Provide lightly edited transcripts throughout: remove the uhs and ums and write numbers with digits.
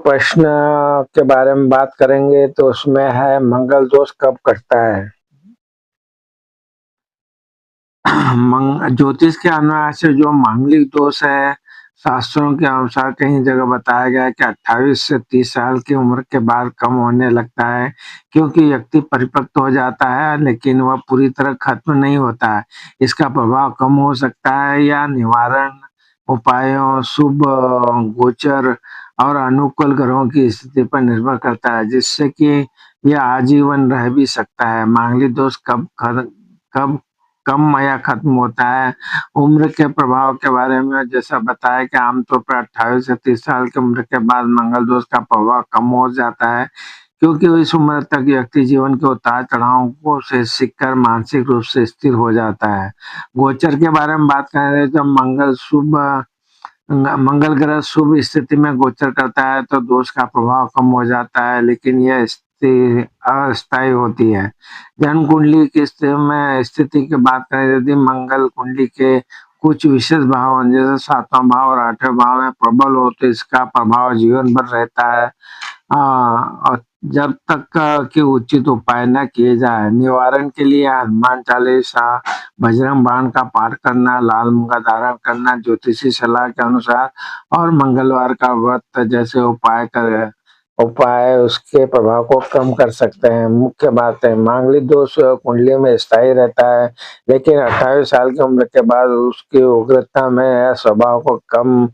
प्रश्न के बारे में बात करेंगे तो उसमें है मंगल दोष कब कटता है। ज्योतिष के अनुसार से जो मांगलिक दोष है, शास्त्रों के अनुसार कहीं जगह बताया गया है कि 28 से 30 साल की उम्र के बाद कम होने लगता है, क्योंकि व्यक्ति परिपक्व हो जाता है लेकिन वह पूरी तरह खत्म नहीं होता है। इसका प्रभाव कम हो सकता है या निवारण उपायों, शुभ गोचर और अनुकूल ग्रहों की स्थिति पर निर्भर करता है, जिससे कि यह आजीवन रह भी सकता है। मांगलिक दोष कब कम या खत्म होता है। उम्र के प्रभाव के बारे में जैसा बताया कि आमतौर पर 28 से 30 साल की उम्र के बाद मंगल दोष का प्रभाव कम हो जाता है, क्योंकि इस उम्र तक व्यक्ति जीवन के उतार चढ़ावों को से सीखकर मानसिक रूप से स्थिर हो जाता है। गोचर के बारे में बात करें तो मंगल ग्रह शुभ स्थिति में गोचर करता है तो दोष का प्रभाव कम हो जाता है, लेकिन यह स्थिति अस्थायी होती है। जन्म कुंडली की स्थिति की बात करें, यदि मंगल कुंडली के कुछ विशेष भाव जैसे 7वां भाव और 8वें भाव में प्रबल हो तो इसका प्रभाव जीवन भर रहता है। और जब तक कि उचित उपाय न किए जाए। निवारण के लिए हनुमान चालीसा, बजरंग बाण का पाठ करना, लाल मूंगा धारण करना, ज्योतिषी सलाह के अनुसार और मंगलवार का व्रत जैसे उपाय उसके प्रभाव को कम कर सकते हैं। मुख्य बात है मांगलिक दोष कुंडली में स्थायी रहता है, लेकिन 28 साल की उम्र के बाद उसकी उग्रता में या स्वभाव को कम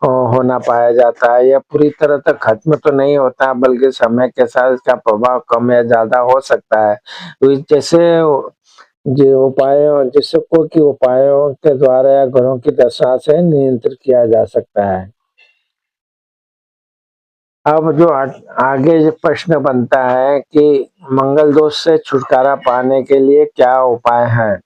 होना पाया जाता है। यह पूरी तरह तक खत्म तो नहीं होता, बल्कि समय के साथ इसका प्रभाव कम या ज्यादा हो सकता है। जैसे जो उपायों के द्वारा या ग्रहों की दशा से नियंत्रित किया जा सकता है। अब जो आगे जो प्रश्न बनता है कि मंगल दोष से छुटकारा पाने के लिए क्या उपाय है।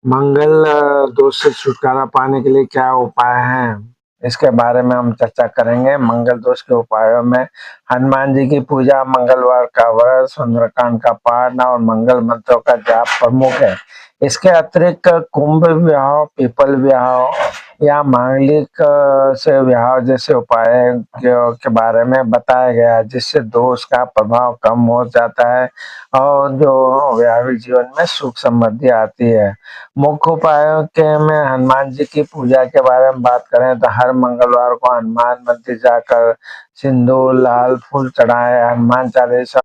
मंगल दोष से छुटकारा पाने के लिए क्या उपाय है, इसके बारे में हम चर्चा करेंगे। मंगल दोष के उपायों में हनुमान जी की पूजा, मंगलवार का व्रत, सुंदरकांड का पाठ और मंगल मंत्रों का जाप प्रमुख है। इसके अतिरिक्त कुंभ विवाह, पीपल विवाह या मांगलिक से विवाह जैसे उपाय के बारे में बताया गया है, जिससे दोष का प्रभाव कम हो जाता है और जो वैवाहिक जीवन में सुख समृद्धि आती है। मुख्य उपायों के में हनुमान जी की पूजा के बारे में बात करें तो हर मंगलवार को हनुमान मंदिर जाकर सिंदूर, लाल फूल चढ़ाए, हनुमान चालीसा